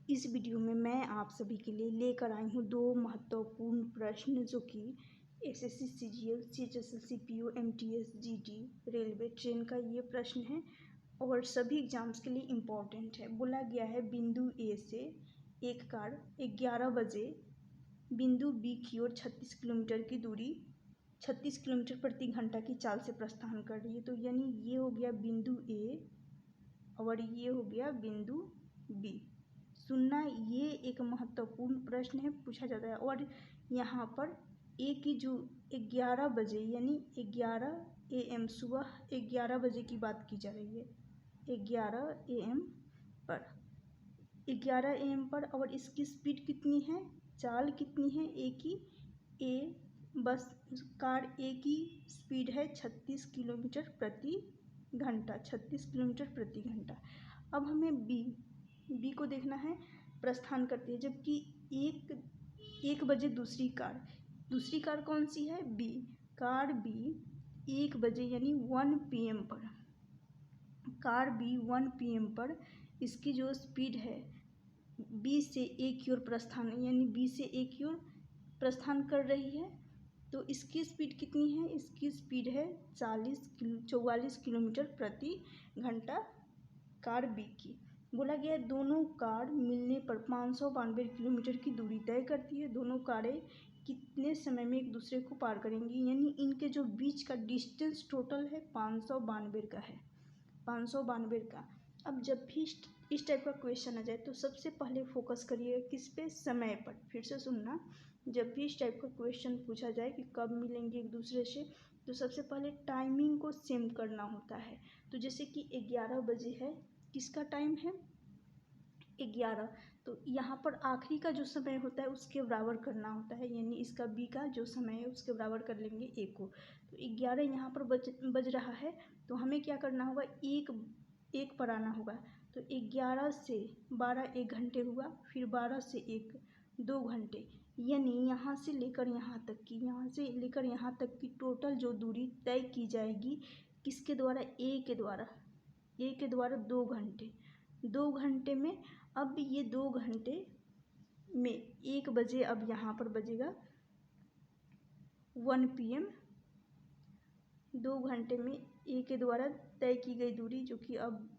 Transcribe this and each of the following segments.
इस वीडियो में मैं आप सभी के लिए लेकर आई हूँ दो महत्वपूर्ण प्रश्न जो कि SSC CGL CHSL CPO MTS GD railway train का ये प्रश्न है और सभी एग्जाम्स के लिए इम्पोर्टेंट है। बोला गया है बिंदु ए से एक कार 11 बजे बिंदु बी की ओर 36 किलोमीटर की दूरी 36 किलोमीटर प्रति घंटा की चाल से प्रस्थान कर रही है। तो यानी ये हो गया बिंदु ए और ये हो गया बिंदु बी। सुनना, ये एक महत्वपूर्ण प्रश्न है, पूछा जाता है। और यहाँ पर ए की जो 11 बजे यानी 11 AM सुबह 11 बजे की बात की जा रही है। 11 AM पर 11 AM पर और इसकी स्पीड कितनी है, चाल कितनी है ए की, बस कार ए की स्पीड है 36 किलोमीटर प्रति घंटा, 36 किलोमीटर प्रति घंटा। अब हमें बी को देखना है, प्रस्थान करती है। जबकि एक बजे दूसरी कार कौन सी है, बी। कार बी 1 बजे यानी 1 PM पर, कार बी 1 PM पर इसकी जो स्पीड है बी से ए की ओर प्रस्थान यानी बी से ए की ओर प्रस्थान कर रही है। तो इसकी स्पीड कितनी है, इसकी स्पीड है 44 किलोमीटर प्रति घंटा कार बी की। बोला गया है दोनों कार मिलने पर 592 किलोमीटर की दूरी तय करती है। दोनों कारें कितने समय में एक दूसरे को पार करेंगी, यानी इनके जो बीच का डिस्टेंस टोटल है 592 का है, 592 का। अब जब भी इस टाइप का क्वेश्चन आ जाए तो सबसे पहले फोकस करिएगा किस पे, समय पर। फिर से सुनना, जब भी इस टाइप का क्वेश्चन पूछा जाए कि कब मिलेंगे एक दूसरे से, तो सबसे पहले टाइमिंग को सेम करना होता है। तो जैसे कि 11 बजे है, किसका टाइम है 11, तो यहाँ पर आखिरी का जो समय होता है उसके बराबर करना होता है, यानी इसका बी का जो समय है उसके बराबर कर लेंगे ए को। तो 11 यहाँ पर बज रहा है, तो हमें क्या करना होगा, एक पर आना होगा। तो 11 से 12 1 घंटे हुआ, फिर 12 से 1 2 घंटे, यानी यहाँ से लेकर यहाँ तक की टोटल जो दूरी तय की जाएगी किसके द्वारा, ए के द्वारा 2 घंटे। 2 घंटे में अब ये 2 घंटे में 1 बजे अब यहाँ पर बजेगा 1 PM। 2 घंटे में ए के द्वारा तय की गई दूरी जो कि अब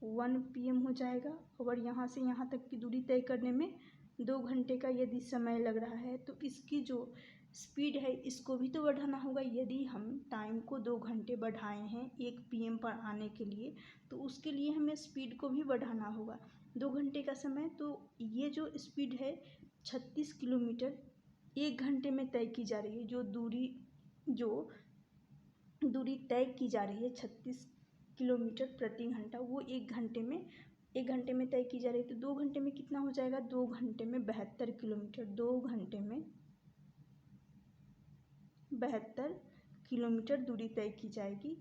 1 PM हो जाएगा। और यहाँ से यहाँ तक की दूरी तय करने में 2 घंटे का यदि समय लग रहा है तो इसकी जो स्पीड है इसको भी तो बढ़ाना होगा। यदि हम टाइम को 2 घंटे बढ़ाए हैं 1 PM पर आने के लिए, तो उसके लिए हमें स्पीड को भी बढ़ाना होगा। 2 घंटे का समय, तो ये जो स्पीड है 36 किलोमीटर 1 घंटे में तय की जा रही है। जो दूरी तय की जा रही है 36 किलोमीटर प्रति घंटा, वो 1 घंटे में तय की जा रही है। तो 2 घंटे में कितना हो जाएगा, 2 घंटे में 72 किलोमीटर, 2 घंटे में 72 किलोमीटर दूरी तय की जाएगी।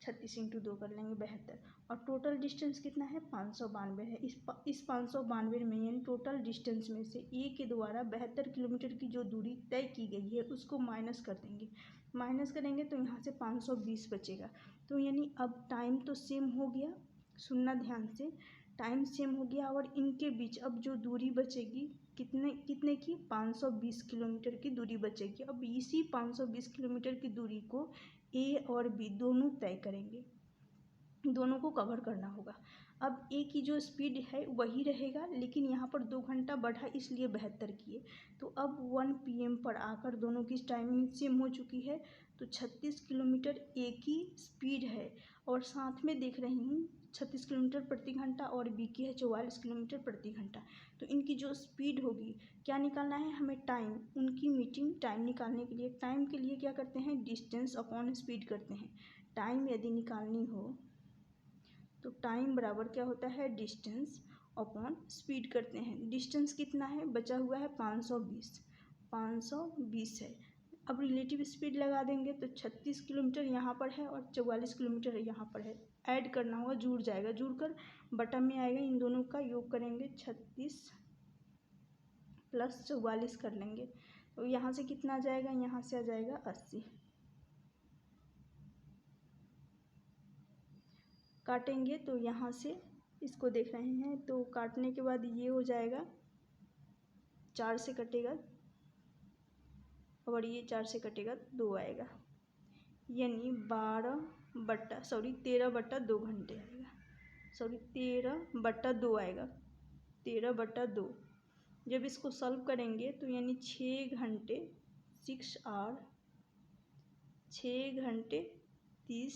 36 × 2 कर लेंगे 72, और टोटल डिस्टेंस कितना है 592 है। इस 592 में यानी टोटल डिस्टेंस में से ए के द्वारा 72 किलोमीटर की जो दूरी तय की गई है उसको माइनस करेंगे तो यहाँ से 520 बचेगा। तो यानी अब टाइम तो सेम हो गया, सुनना ध्यान से, टाइम सेम हो गया और इनके बीच अब जो दूरी बचेगी कितने की 520 किलोमीटर की दूरी बचेगी। अब इसी 520 किलोमीटर की दूरी को ए और बी दोनों तय करेंगे, दोनों को कवर करना होगा। अब ए की जो स्पीड है वही रहेगा, लेकिन यहाँ पर 2 घंटा बढ़ा इसलिए 72 किए। तो अब 1 PM पर आकर दोनों की टाइमिंग सेम हो चुकी है। तो 36 किलोमीटर ए की स्पीड है और साथ में देख रही हूँ 36 किलोमीटर प्रति घंटा और बी की है 44 किलोमीटर प्रति घंटा। तो इनकी जो स्पीड होगी, क्या निकालना है हमें, टाइम। उनकी मीटिंग टाइम निकालने के लिए, टाइम के लिए क्या करते हैं, डिस्टेंस अपॉन स्पीड करते हैं। टाइम यदि निकालनी हो तो टाइम बराबर क्या होता है, डिस्टेंस अपॉन स्पीड करते हैं। डिस्टेंस कितना है, बचा हुआ है 520 है। अब रिलेटिव स्पीड लगा देंगे तो 36 किलोमीटर यहाँ पर है और 44 किलोमीटर यहाँ पर है। ऐड करना होगा, जुड़ जाएगा, जुड़कर बटा में आएगा, इन दोनों का योग करेंगे 36 + 44 कर लेंगे। तो यहाँ से कितना आ जाएगा, यहाँ से आ जाएगा 80। काटेंगे तो यहाँ से इसको देख रहे हैं तो काटने के बाद ये हो जाएगा 4 से कटेगा और ये 4 से कटेगा 2 आएगा, यानी 13/2 घंटे आएगा। 13/2 आएगा, 13/2। जब इसको सॉल्व करेंगे तो यानी 6 घंटे 6 घंटे 30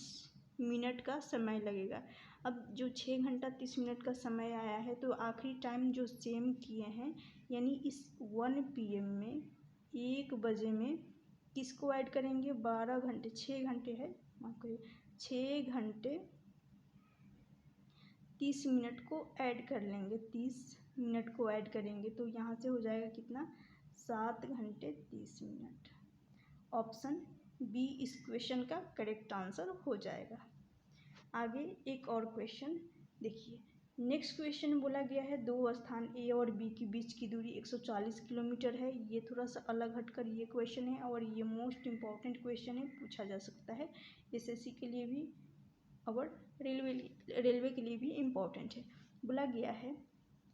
मिनट का समय लगेगा। अब जो 6 घंटा 30 मिनट का समय आया है तो आखिरी टाइम जो सेम किए हैं, यानी इस 1 PM में 1 बजे में किसको ऐड करेंगे? 12 घंटे, 6 घंटे है, माफ करिए, 6 घंटे 30 मिनट को ऐड कर लेंगे। 30 मिनट को ऐड करेंगे तो यहाँ से हो जाएगा कितना? 7 घंटे 30 मिनट। ऑप्शन बी इस क्वेश्चन का करेक्ट आंसर हो जाएगा। आगे एक और क्वेश्चन देखिए। नेक्स्ट क्वेश्चन बोला गया है 2 स्थान ए और बी के बीच की दूरी 140 किलोमीटर है। ये थोड़ा सा अलग हटकर ये क्वेश्चन है और ये मोस्ट इम्पॉर्टेंट क्वेश्चन है, पूछा जा सकता है SSC के लिए भी और रेलवे के लिए भी इम्पॉर्टेंट है। बोला गया है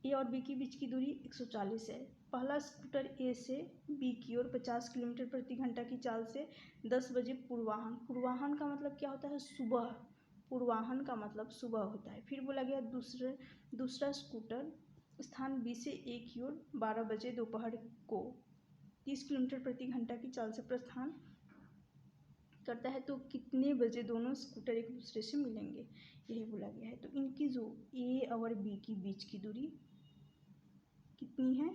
ए और बी के बीच की दूरी 140 है। पहला स्कूटर ए से बी की ओर 50 किलोमीटर प्रति घंटा की चाल से 10 बजे पूर्वाह्न, पूर्वाह्न का मतलब क्या होता है? सुबह, पूर्वाह्न का मतलब सुबह होता है। फिर बोला गया दूसरा स्कूटर स्थान बी से ए की ओर 12 बजे दोपहर को 30 किलोमीटर प्रति घंटा की चाल से प्रस्थान करता है, तो कितने बजे दोनों स्कूटर एक दूसरे से मिलेंगे, यही बोला गया है। तो इनकी जो ए और बी की बीच की दूरी कितनी है?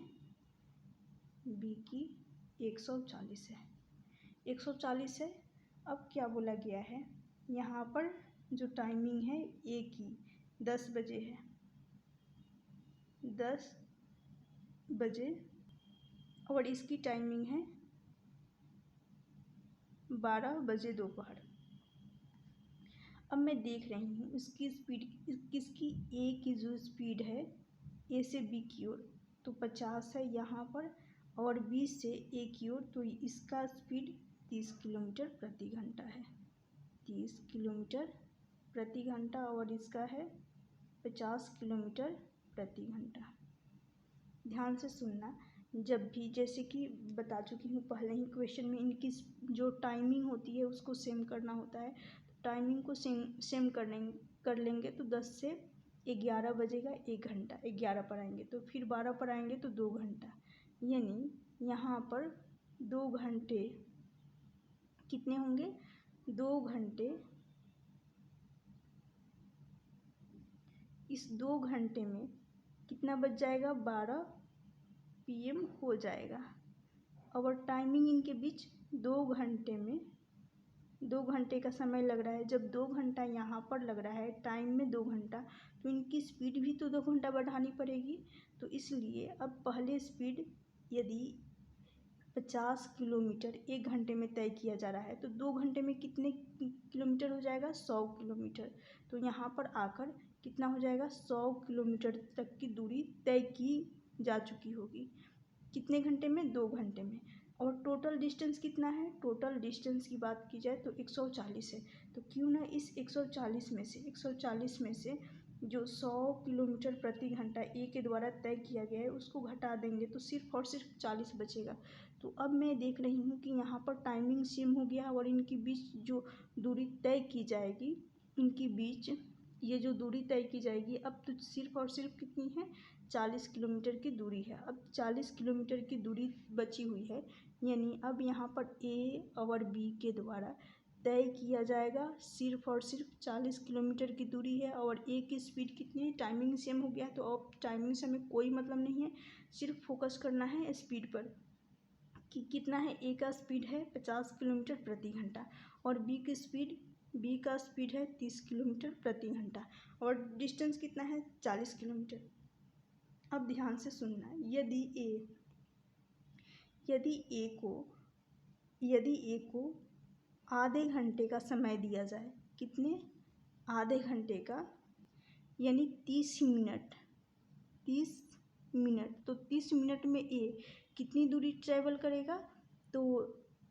बी की 140 है, 140 है। अब क्या बोला गया है, यहाँ पर जो टाइमिंग है ए की 10 बजे है, 10 बजे और इसकी टाइमिंग है 12 बजे दोपहर। अब मैं देख रही हूँ इसकी स्पीड, किसकी? ए की जो स्पीड है ए से बी की ओर तो 50 है यहाँ पर, और बी से ए की ओर तो इसका स्पीड 30 किलोमीटर प्रति घंटा है, 30 किलोमीटर प्रति घंटा, और इसका है 50 किलोमीटर प्रति घंटा। ध्यान से सुनना, जब भी, जैसे कि बता चुकी हूँ पहले ही क्वेश्चन में, इनकी जो टाइमिंग होती है उसको सेम करना होता है। टाइमिंग को सेम कर लेंगे तो 10 से 11 बजेगा 1 घंटा, 11 पर आएंगे तो फिर 12 पर आएंगे तो 2 घंटा, यानी यहाँ पर 2 घंटे कितने होंगे? 2 घंटे, इस 2 घंटे में कितना बज जाएगा? 12 PM हो जाएगा। और टाइमिंग इनके बीच 2 घंटे में 2 घंटे का समय लग रहा है। जब 2 घंटा यहाँ पर लग रहा है, टाइम में 2 घंटा, तो इनकी स्पीड भी तो 2 घंटा बढ़ानी पड़ेगी। तो इसलिए अब पहले स्पीड यदि 50 किलोमीटर 1 घंटे में तय किया जा रहा है तो 2 घंटे में कितने किलोमीटर हो जाएगा? 100 किलोमीटर। तो यहाँ पर आकर कितना हो जाएगा? 100 किलोमीटर तक की दूरी तय की जा चुकी होगी। कितने घंटे में? 2 घंटे में। और टोटल डिस्टेंस कितना है? टोटल डिस्टेंस की बात की जाए तो 140 है। तो क्यों ना इस 140 में से जो 100 किलोमीटर प्रति घंटा ए के द्वारा तय किया गया है उसको घटा देंगे तो सिर्फ और सिर्फ 40 बचेगा। तो अब मैं देख रही हूँ कि यहाँ पर टाइमिंग सेम हो गया और इनके बीच जो दूरी तय की जाएगी, इनके बीच ये जो दूरी तय की जाएगी अब तो सिर्फ और सिर्फ कितनी है? 40 किलोमीटर की दूरी है। अब 40 किलोमीटर की दूरी बची हुई है, यानी अब यहाँ पर ए और बी के द्वारा तय किया जाएगा सिर्फ और सिर्फ 40 किलोमीटर की दूरी है। और ए की स्पीड कितनी है? टाइमिंग सेम हो गया, तो अब टाइमिंग से हमें कोई मतलब नहीं है, सिर्फ फोकस करना है स्पीड पर कि कितना है। ए का स्पीड है 50 किलोमीटर प्रति घंटा और बी का स्पीड है 30 किलोमीटर प्रति घंटा और डिस्टेंस कितना है? 40 किलोमीटर। अब ध्यान से सुनना, यदि ए को आधे घंटे का समय दिया जाए, कितने? आधे घंटे का, यानी 30 मिनट, तो 30 मिनट में ए कितनी दूरी ट्रैवल करेगा? तो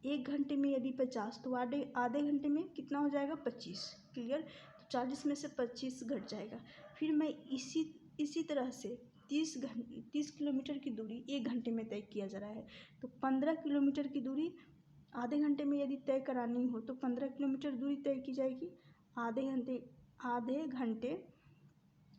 1 घंटे में यदि 50 तो आधे घंटे में कितना हो जाएगा? 25। क्लियर? तो 40 में से 25 घट जाएगा। फिर मैं इसी तरह से 30 किलोमीटर की दूरी 1 घंटे में तय किया जा रहा है। तो 15 किलोमीटर की दूरी आधे घंटे में यदि तय करानी हो तो 15 किलोमीटर दूरी तय की जाएगी आधे घंटे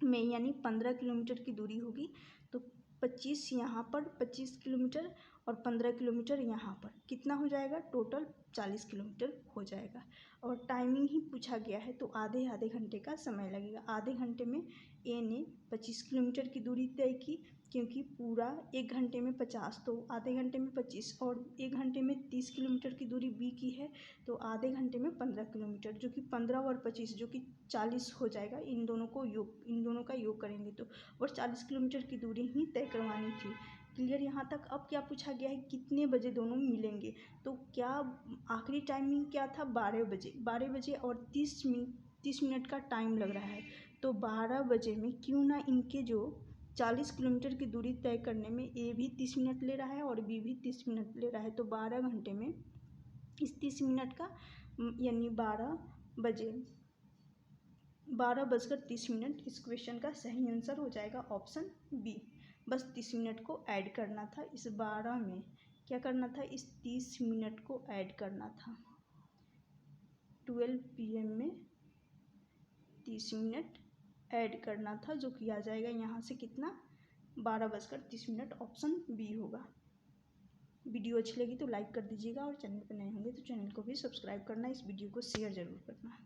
में, यानी 15 किलोमीटर की दूरी होगी। तो 25 यहाँ पर 25 किलोमीटर और 15 किलोमीटर यहाँ पर कितना हो जाएगा, टोटल 40 किलोमीटर हो जाएगा। और टाइमिंग ही पूछा गया है तो आधे घंटे का समय लगेगा। आधे घंटे में ए ने 25 किलोमीटर की दूरी तय की, क्योंकि पूरा 1 घंटे में 50 तो आधे घंटे में 25, और 1 घंटे में 30 किलोमीटर की दूरी बी की है तो आधे घंटे में 15 किलोमीटर, जो कि 15 और 25 जो कि 40 हो जाएगा। इन दोनों का योग करेंगे तो, और 40 किलोमीटर की दूरी ही तय करवानी थी। क्लियर यहाँ तक। अब क्या पूछा गया है, कितने बजे दोनों मिलेंगे। तो क्या आखिरी टाइमिंग क्या था, 12 बजे और 30 मिनट का टाइम लग रहा है। तो 12 बजे में क्यों ना इनके जो 40 किलोमीटर की दूरी तय करने में ए भी 30 मिनट ले रहा है और बी भी 30 मिनट ले रहा है। तो 12 घंटे में इस 30 मिनट का, यानी 12 बजकर 30 मिनट इस क्वेश्चन का सही आंसर हो जाएगा ऑप्शन बी। बस 30 मिनट को ऐड करना था, इस 12 में क्या करना था, इस 30 मिनट को ऐड करना था। 12 PM में 30 मिनट ऐड करना था, जो कि आ जाएगा यहाँ से कितना, 12 बजकर 30 मिनट, ऑप्शन बी होगा। वीडियो अच्छी लगी तो लाइक कर दीजिएगा, और चैनल पर नए होंगे तो चैनल को भी सब्सक्राइब करना, इस वीडियो को शेयर ज़रूर करना।